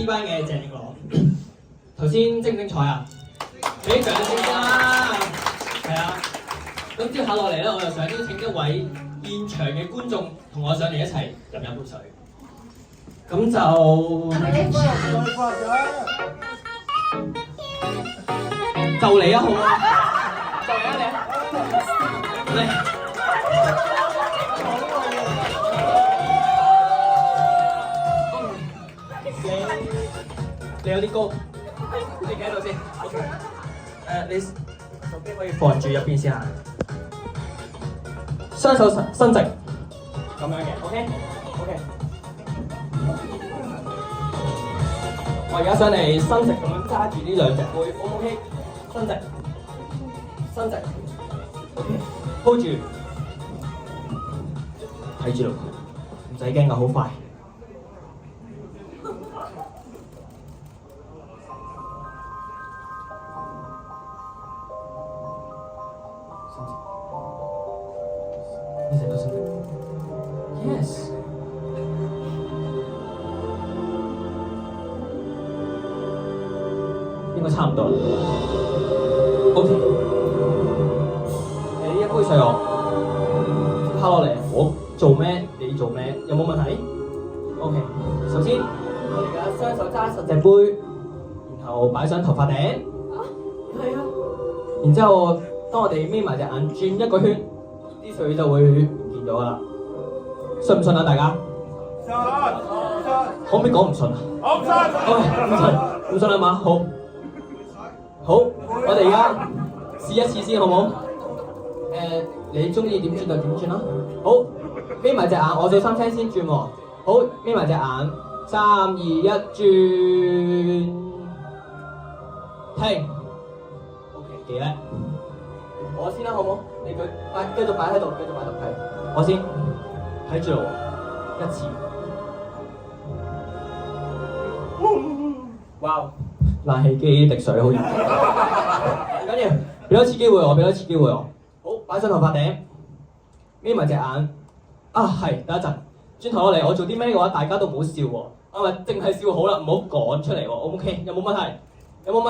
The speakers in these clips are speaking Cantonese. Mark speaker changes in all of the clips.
Speaker 1: 班嘅鄭英朗，頭先精唔精彩啊？俾掌聲啦！係啊，咁接下落嚟咧，我就想邀請一位現場嘅觀眾同我上嚟一齊飲杯水。咁就就嚟啊，好啊！就嚟啊，嚟！你有啲高，你企喺度先。OK。你手機可以放住入邊先嚇。雙手伸直，咁樣嘅。OK。我而家想你伸直咁樣揸住呢兩隻杯 ，OK？伸直 ，OK。hold 住，睇住咯，唔使驚㗎，好快。Yes。應該差唔多啦。OK。你一杯水我拋落嚟，我做咩你做咩，有冇問題 ？OK。首先，我哋而家雙手揸實隻杯，然後擺上頭髮頂。係啊。然之後，當我哋眯埋隻眼轉一個圈，啲水就會唔見咗啦。信唔信啊，大家？信。可唔可以講唔信啊？我唔信。OK，唔信啊嘛，好。我哋而家試一次先，好唔好？你中意點轉就點轉啦。好，眯埋隻眼，我數3聲先轉喎。好，眯埋隻眼，3、2、1，轉。停。OK，幾叻？我先啦，好唔好？你繼續擺喺度，係。我先。睇住咯喎，一次。哇！冷氣機滴水好嚴重。唔緊要，俾多次機會我。好，擺上頭髮頂，眯埋隻眼。啊，係，等一陣，轉頭落嚟，我做啲咩嘅話，大家都唔好笑喎。啊，咪淨係笑好啦，唔好講出嚟喎。OK，有冇問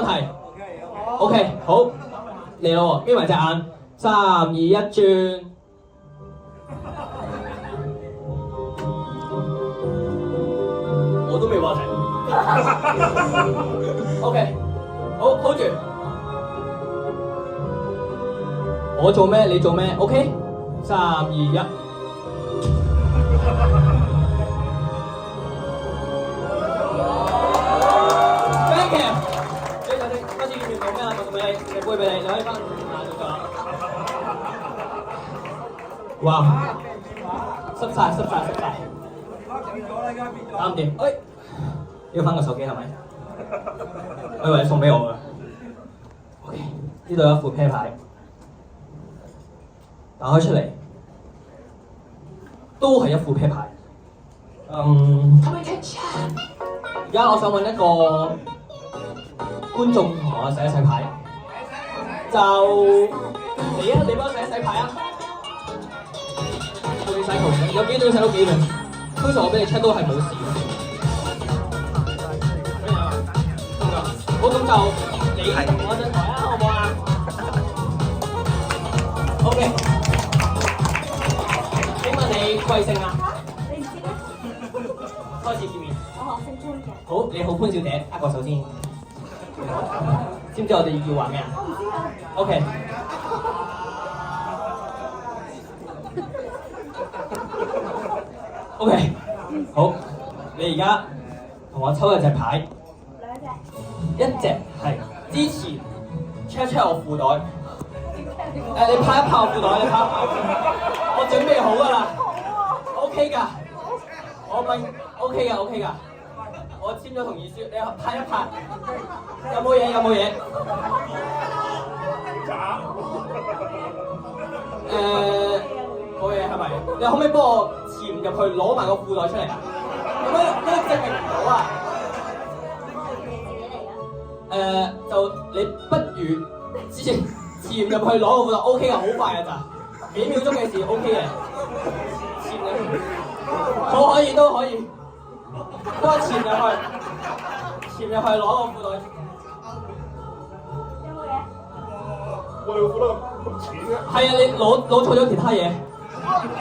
Speaker 1: 題？OK，好，嚟咯喎，眯埋隻眼，3、2、1，轉。我都未話題。OK， 好 hold 住。我做咩？你做咩 ？OK， 3、2、1。Thank you。開始見面講咩啊？我送俾你，隻杯俾你，你可以翻下做咗。哇！濕晒。啱掂，要翻個手機係咪？我以為你送俾我㗎。OK， 呢度有一副啤牌，打開出嚟，都係一副啤牌。而家我想揾一個觀眾同我洗一洗牌，就你啊，你幫我洗一洗牌啊！我哋洗圖，有幾段洗到幾段？通常我俾你 check 都係冇事嘅。好，咁就你同我上台啊，好唔好啊 ？OK。請問你貴姓啊？你唔知咩？開始見面。我姓潘嘅。好，你好潘小姐，握個手先。知唔知我哋要話咩啊？我唔知啊。OK。OK， 好，你而家同我抽一隻牌，兩隻，一隻係之前 check 我褲袋，你拍一拍我褲袋，你拍一拍，我準備好㗎啦 ，OK 㗎，我問 OK 㗎，我簽咗同意書，你拍一拍，有冇嘢？冇嘢係咪？你可唔可以幫我潛入去攞埋個褲袋出嚟啊？咁樣證明唔到啊！就你不如之前潛入去攞個褲袋 OK 啊，好快啊咋，幾秒鐘嘅事 OK 嘅，潛入去，可以，都係潛入去。潛入去攞個褲袋。
Speaker 2: 有冇嘢？
Speaker 3: 我哋個褲袋咁淺嘅。
Speaker 1: 係啊，你攞錯咗其他嘢。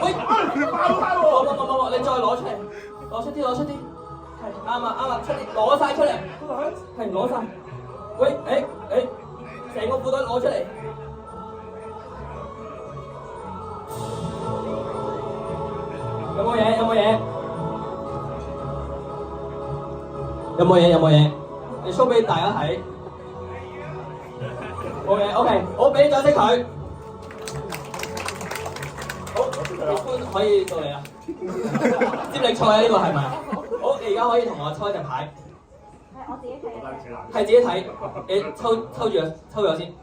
Speaker 1: 喂，
Speaker 3: 爆
Speaker 1: 冇，你再攞出嚟，攞出啲。係啱啊，出啲攞晒出嚟。係攞晒。喂，成個褲袋攞出嚟。有冇嘢？你 show 俾大家睇。冇嘢 ，OK， 好，俾啲掌聲佢。好，潘可以到你啦。接力賽啊，呢個係咪？好，你而家可以同我抽一隻牌。
Speaker 2: 係我自己睇嘅。
Speaker 1: 係自己睇，你抽咗先。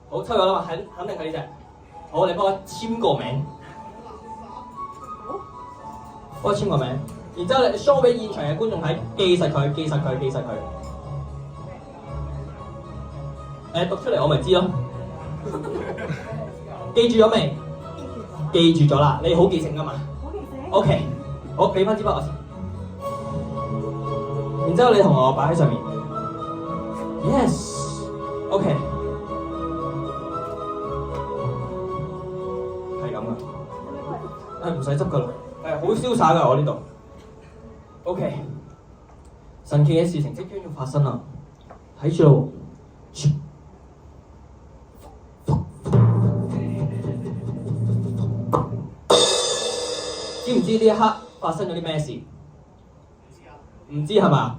Speaker 1: 好，抽咗啦嘛，肯定係呢隻。好，你幫我簽個名。幫我簽個名，然之後你 show 俾現場嘅觀眾睇，記實佢。讀出嚟我咪知咯。記住咗未？記住咗啦，你好記性㗎嘛？
Speaker 2: 好記性。
Speaker 1: OK， 好，俾翻支筆我先。然之後你同我擺喺上面。Yes，OK， 係咁噶。唔使執噶啦。好瀟灑㗎我呢度。OK， 神奇嘅事情即將要發生啦，睇住咯。知唔知呢一刻發生咗啲咩事？唔知係嘛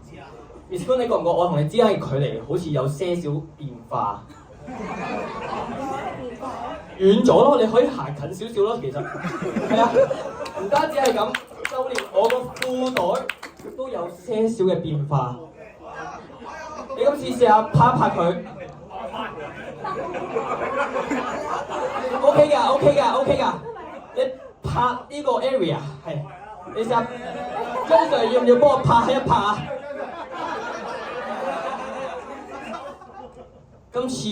Speaker 1: ？Miss Poon，你覺唔覺我同你之間嘅距離好似有些少變化？遠咗咯，你可以行近少少咯，其實係啊，唔單止係咁，就連我個褲袋都有些少嘅變化。你今次試下拍一拍佢。OK 㗎，你拍呢個 area 係，你試下張 Sir 要唔要幫我拍一拍啊？今次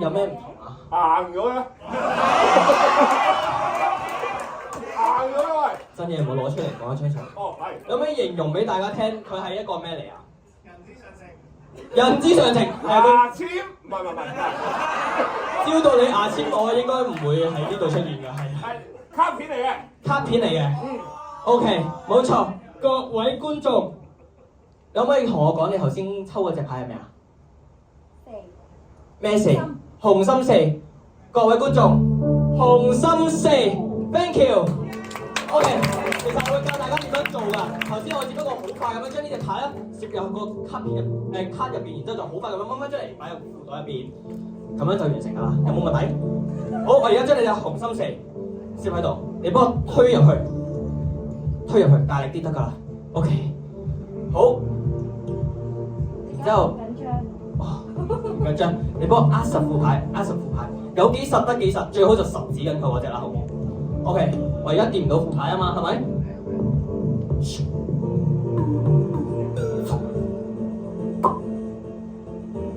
Speaker 1: 有咩唔同啊？
Speaker 3: 硬咗咧，喂！
Speaker 1: 真嘢唔好攞出嚟講一張相。
Speaker 3: 哦，係。
Speaker 1: 有咩形容俾大家聽？佢係一個咩嚟啊？人之常情。
Speaker 3: 牙籤？唔係。
Speaker 1: 招到你牙籤，我應該唔會喺呢度出現㗎，係。
Speaker 3: 係卡片嚟嘅。
Speaker 1: 卡片嚟嘅。OK， 冇錯。各位觀眾，有冇可以同我講你頭先抽嗰隻牌係咩啊？咩四？紅心四。各位觀眾，紅心四 ，thank you。OK， 其實我會教大家點樣做㗎。頭先我只不過好快咁樣將呢隻牌咧攝入個卡片卡入邊，然之後就好快咁樣掹翻出嚟擺入褲袋入邊，咁樣就完成㗎啦。有冇問題？好，我而家將你隻紅心四攝喺度，你幫我推入去，大力啲得㗎啦。OK， 好。然之後。唔緊張，你幫我握實副牌，有幾實得幾實，最好就十指緊扣嗰隻啦，好唔好 ？OK， 我而家掂唔到副牌啊嘛，係咪？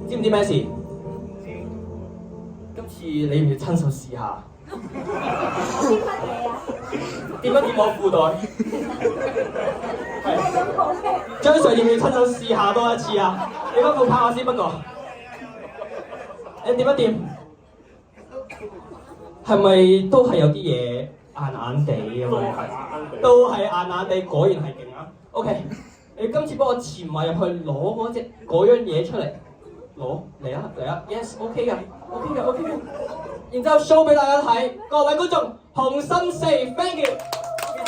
Speaker 1: 知唔知咩事？今次你唔要親手試下？掂乜我褲袋？係。張 Sir 要唔要親手試下多一次啊？你幫副牌我先，不過。你掂一掂，係咪都係有啲嘢硬地咁樣？都係硬地，果然係勁啊 ！OK， 你今次幫我潛埋入去攞嗰樣嘢出嚟，攞嚟啊 ！Yes，OK 㗎。然之後 show 俾大家睇，各位觀眾，紅心四 ，thank you，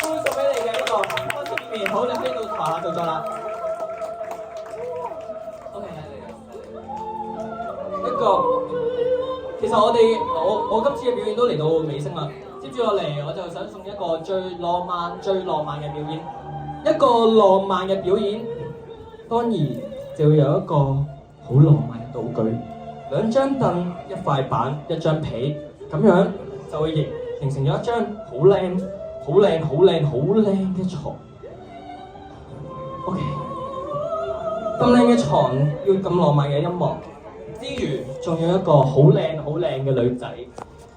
Speaker 1: 送俾你嘅呢個開始見面，好，你可以到台下做咗啦。一個，其實我今次嘅表演都嚟到尾聲啦。接住落嚟，我就想送一個最浪漫嘅表演。一個浪漫嘅表演，當然就會有一個好浪漫嘅道具，2張凳、1塊板、1張被，咁樣就會形成咗一張好靚嘅床。OK， 咁靚嘅床要咁浪漫嘅音樂。之餘，仲有一個好靚嘅女仔，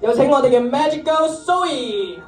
Speaker 1: 有請我哋嘅 Magic Girl Zoe。